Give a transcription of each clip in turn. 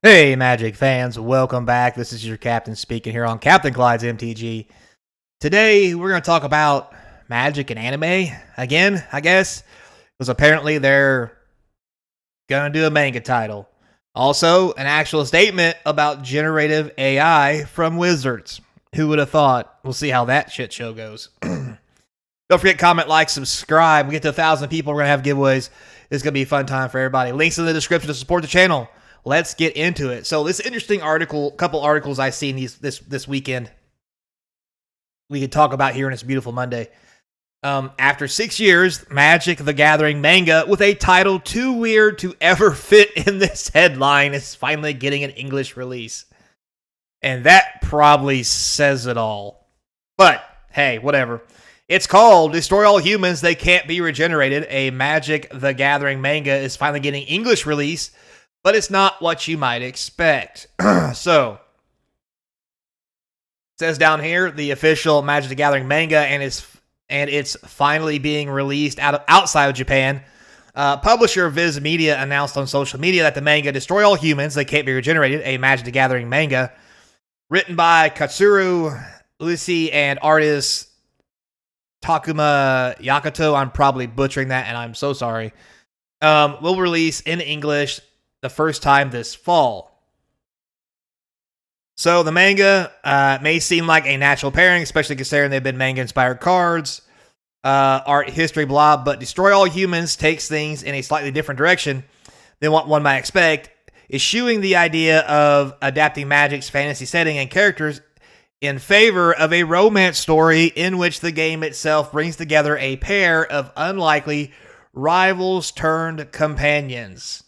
Hey, Magic fans, welcome back. This is your captain speaking here on Captain Clyde's MTG. Today, we're going to talk about Magic and anime again, I guess, because apparently they're going to do a manga title. Also, an actual statement about generative AI from Wizards. Who would have thought? We'll see how that shit show goes. Don't forget, comment, like, subscribe. We get to 1,000 people, we're going to have giveaways. It's going to be a fun time for everybody. Links in the description to support the channel. Let's get into it. So this interesting couple articles I've seen this weekend, we could talk about here on this beautiful Monday. After 6 years, Magic the Gathering manga with a title too weird to ever fit in this headline is finally getting an English release. And that probably says it all. But hey, whatever. It's called Destroy All Humans, They Can't Be Regenerated. A Magic the Gathering manga is finally getting English release. But it's not what you might expect. So, it says down here, the official Magic the Gathering manga, and it's finally being released outside of Japan. Publisher Viz Media announced on social media that the manga Destroy All Humans, They Can't Be Regenerated, a Magic the Gathering manga, written by Katsuru Uesi and artist Takuma Yakato, I'm probably butchering that, and I'm so sorry, will release in English the first time this fall. So the manga may seem like a natural pairing, especially considering they've been manga-inspired cards, art, history, blah, but Destroy All Humans takes things in a slightly different direction than what one might expect, eschewing the idea of adapting Magic's fantasy setting and characters in favor of a romance story in which the game itself brings together a pair of unlikely rivals turned companions.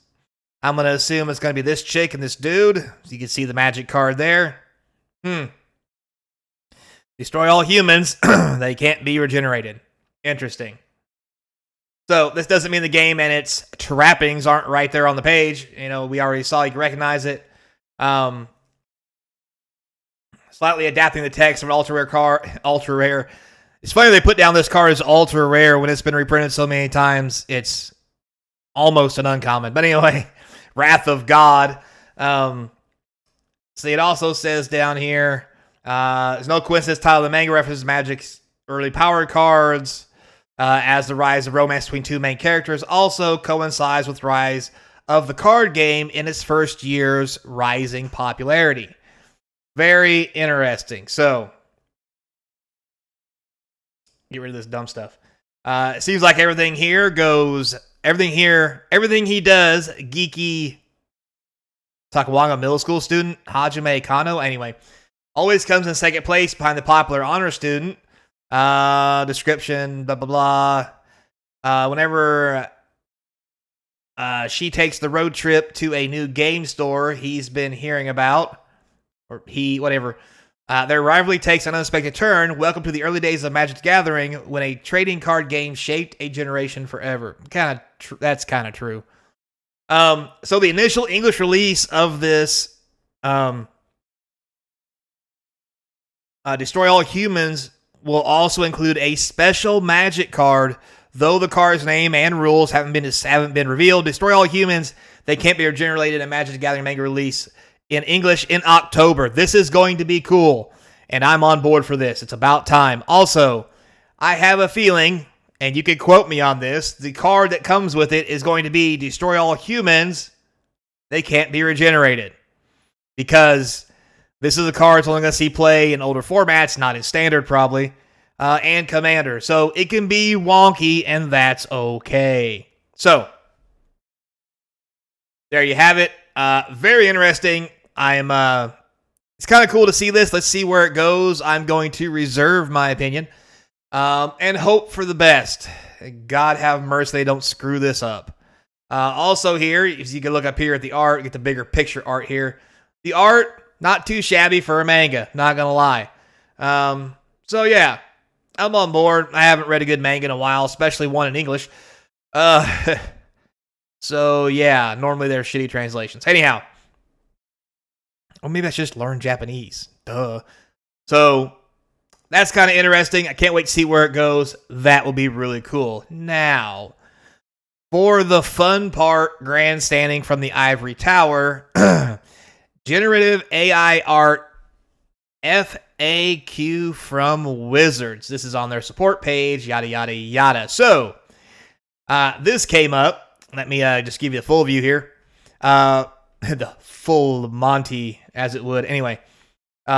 I'm going to assume it's going to be this chick and this dude. So you can see the Magic card there. Destroy all humans. They can't be regenerated. Interesting. So this doesn't mean the game and its trappings aren't right there on the page. You know, we already saw you can recognize it. Slightly adapting the text from an ultra rare card. Ultra rare. It's funny they put down this card as ultra rare when it's been reprinted so many times. It's almost an uncommon. But anyway, Wrath of God. See, it also says down here, there's no coincidence title of the manga references Magic's early power cards, as the rise of romance between two main characters also coincides with the rise of the card game in its first year's rising popularity. Very interesting. So, get rid of this dumb stuff. It seems like everything he does, geeky Takawanga middle school student, Hajime Kano, anyway, always comes in second place behind the popular honor student. Description, blah, blah, blah. Whenever she takes the road trip to a new game store he's been hearing about, or whatever, their rivalry takes an unexpected turn. Welcome to the early days of Magic the Gathering, when a trading card game shaped a generation forever. That's kind of true. So the initial English release of this Destroy All Humans will also include a special Magic card, though the card's name and rules haven't been revealed. Destroy All Humans, They Can't Be Regenerated, a Magic the Gathering manga release in English in October. This is going to be cool, and I'm on board for this. It's about time. Also, I have a feeling, and you can quote me on this, the card that comes with it is going to be Destroy All Humans, They Can't Be Regenerated. Because this is a card that's only going to see play in older formats, not in Standard probably, and Commander. So it can be wonky, and that's okay. So, there you have it. Very interesting. It's kind of cool to see this. Let's see where it goes. I'm going to reserve my opinion. And hope for the best. God have mercy they don't screw this up. Also here, if you can look up here at the art, get the bigger picture art here. The art, not too shabby for a manga, not gonna lie. So yeah, I'm on board. I haven't read a good manga in a while, especially one in English. So yeah, normally they're shitty translations. Anyhow, or maybe I should just learn Japanese. Duh. So that's kind of interesting. I can't wait to see where it goes. That will be really cool. Now, for the fun part, grandstanding from the ivory tower, Generative AI art FAQ from Wizards. This is on their support page, yada, yada, yada. So, this came up. Let me just give you a full view here. The full Monty, as it would. Anyway,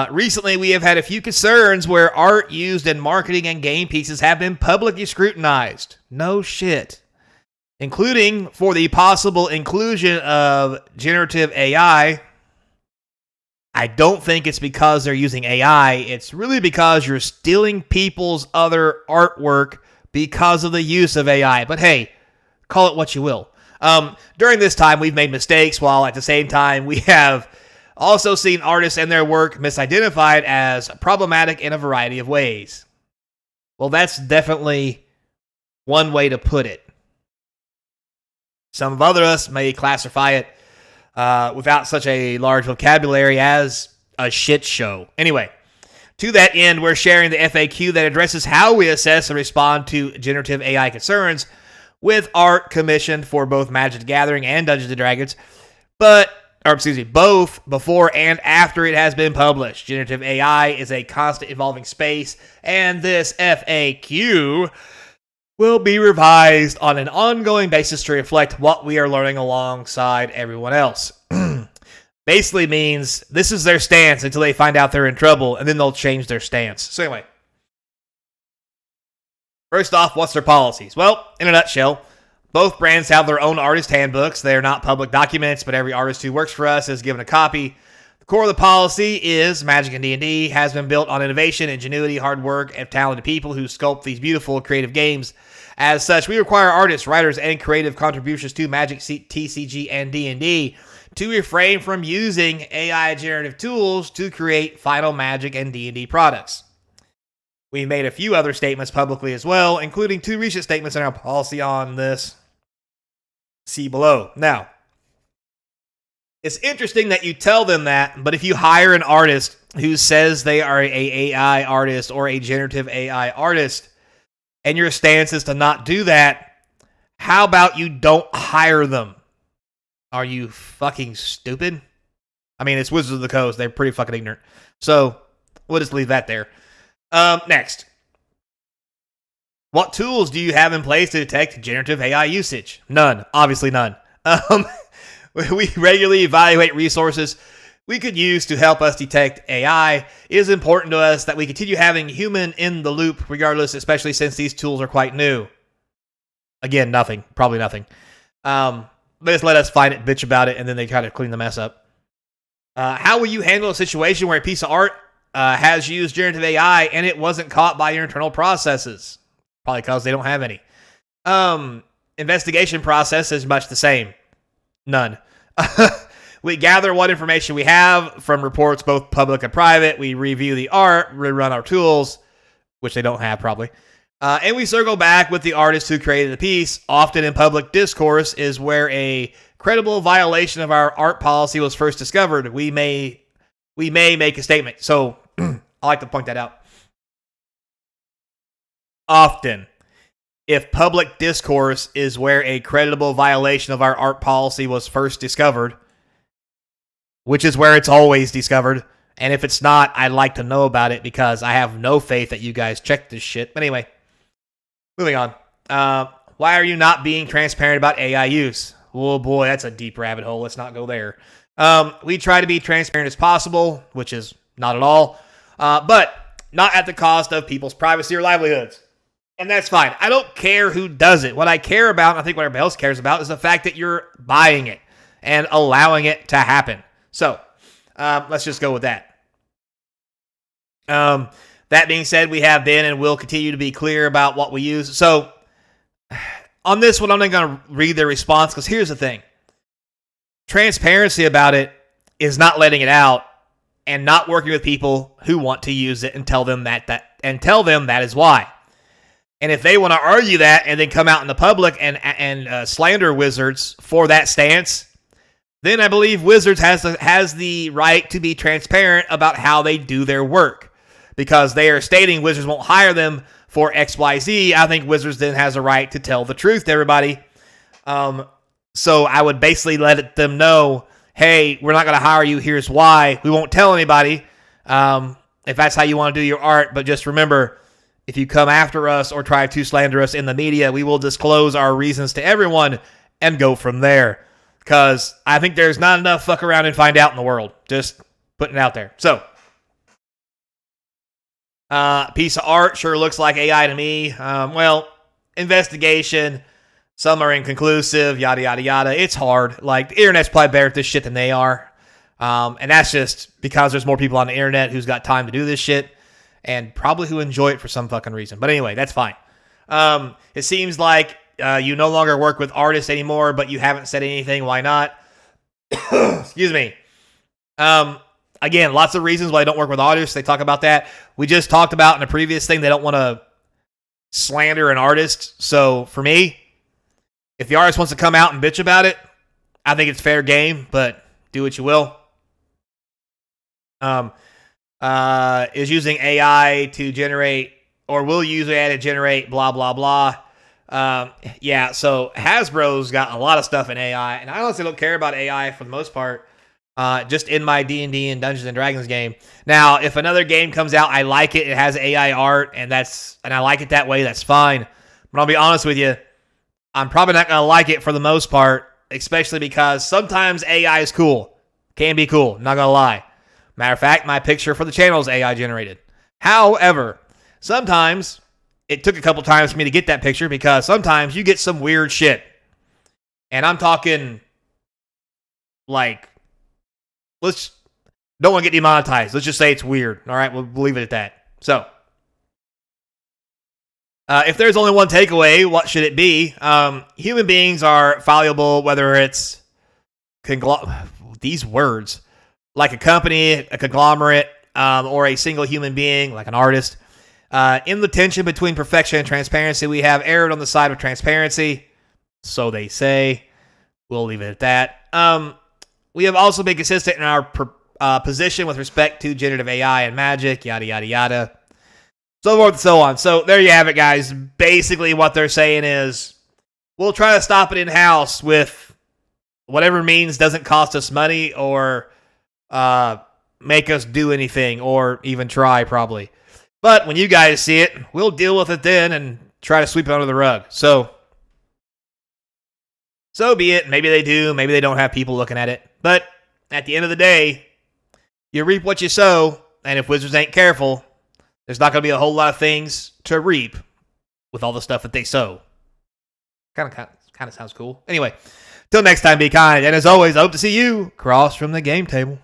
recently we have had a few concerns where art used in marketing and game pieces have been publicly scrutinized. No shit. Including for the possible inclusion of generative AI. I don't think it's because they're using AI. It's really because you're stealing people's other artwork because of the use of AI. But hey, call it what you will. During this time, we've made mistakes, while at the same time, we have also seen artists and their work misidentified as problematic in a variety of ways. Well, that's definitely one way to put it. Some of us may classify it without such a large vocabulary as a shit show. Anyway, to that end, we're sharing the FAQ that addresses how we assess and respond to generative AI concerns with art commissioned for both Magic the Gathering and Dungeons & Dragons, both before and after it has been published. Generative AI is a constant evolving space, and this FAQ will be revised on an ongoing basis to reflect what we are learning alongside everyone else. Basically means this is their stance until they find out they're in trouble, and then they'll change their stance. So anyway, first off, what's their policies? Well, in a nutshell, both brands have their own artist handbooks. They are not public documents, but every artist who works for us is given a copy. The core of the policy is Magic and D&D has been built on innovation, ingenuity, hard work, and talented people who sculpt these beautiful, creative games. As such, we require artists, writers, and creative contributions to Magic, TCG, and D&D to refrain from using AI generative tools to create final Magic and D&D products. We made a few other statements publicly as well, including 2 recent statements in our policy on this. See below. Now, it's interesting that you tell them that, but if you hire an artist who says they are an AI artist or a generative AI artist, and your stance is to not do that, how about you don't hire them? Are you fucking stupid? I mean, it's Wizards of the Coast. They're pretty fucking ignorant. So, we'll just leave that there. Next. What tools do you have in place to detect generative AI usage? None. Obviously none. We regularly evaluate resources we could use to help us detect AI. It is important to us that we continue having human in the loop regardless, especially since these tools are quite new. Again, nothing. Probably nothing. They just let us find it, bitch about it, and then they try to clean the mess up. How will you handle a situation where a piece of art has used generative AI and it wasn't caught by your internal processes? Probably because they don't have any. Investigation process is much the same. None. We gather what information we have from reports, both public and private. We review the art, we run our tools, which they don't have probably. And we circle back with the artist who created the piece. Often in public discourse is where a credible violation of our art policy was first discovered. We may make a statement. So I like to point that out. Often, if public discourse is where a credible violation of our art policy was first discovered, which is where it's always discovered, and if it's not, I'd like to know about it because I have no faith that you guys check this shit. But anyway, moving on. Why are you not being transparent about AI use? Oh boy, that's a deep rabbit hole. Let's not go there. We try to be transparent as possible, which is not at all, but not at the cost of people's privacy or livelihoods. And that's fine. I don't care who does it. What I care about, and I think what everybody else cares about, is the fact that you're buying it and allowing it to happen. So, let's just go with that. That being said, we have been and will continue to be clear about what we use. So, on this one, I'm not going to read their response because here's the thing. Transparency about it is not letting it out and not working with people who want to use it and tell them that is why. And if they want to argue that and then come out in the public and slander Wizards for that stance, then I believe Wizards has the right to be transparent about how they do their work. Because they are stating Wizards won't hire them for XYZ, I think Wizards then has a right to tell the truth to everybody. So I would basically let them know hey, we're not going to hire you. Here's why. We won't tell anybody if that's how you want to do your art. But just remember, if you come after us or try to slander us in the media, we will disclose our reasons to everyone and go from there. Because I think there's not enough fuck around and find out in the world. Just putting it out there. So, piece of art sure looks like AI to me. Well, investigation. Some are inconclusive, yada, yada, yada. It's hard. Like, the internet's probably better at this shit than they are. And that's just because there's more people on the internet who's got time to do this shit and probably who enjoy it for some fucking reason. But anyway, that's fine. It seems like you no longer work with artists anymore, but you haven't said anything. Why not? Excuse me. Again, lots of reasons why I don't work with artists. They talk about that. We just talked about in a previous thing, they don't want to slander an artist. So for me, if the artist wants to come out and bitch about it, I think it's fair game, but do what you will. Is using AI to generate, or will use AI to generate blah, blah, blah. Yeah, so Hasbro's got a lot of stuff in AI, and I honestly don't care about AI for the most part. Just in my D&D and Dungeons & Dragons game. Now, if another game comes out, I like it, it has AI art, and I like it that way, that's fine. But I'll be honest with you, I'm probably not going to like it for the most part, especially because sometimes AI is cool. Can be cool, not going to lie. Matter of fact, my picture for the channel is AI generated. However, sometimes it took a couple times for me to get that picture because sometimes you get some weird shit. And I'm talking like, don't want to get demonetized. Let's just say it's weird. All right, we'll leave it at that. So, if there's only one takeaway, what should it be? Human beings are valuable, whether it's these words, like a company, a conglomerate, or a single human being, like an artist. In the tension between perfection and transparency, we have erred on the side of transparency. So they say. We'll leave it at that. We have also been consistent in our position with respect to generative AI and magic, yada, yada, yada. So forth and so on. So there you have it, guys. Basically what they're saying is we'll try to stop it in-house with whatever means doesn't cost us money or make us do anything or even try, probably. But when you guys see it, we'll deal with it then and try to sweep it under the rug. So be it. Maybe they do. Maybe they don't have people looking at it. But at the end of the day, you reap what you sow. And if Wizards ain't careful, there's not going to be a whole lot of things to reap with all the stuff that they sow. Kind of sounds cool. Anyway, till next time, be kind. And as always, I hope to see you across from the game table.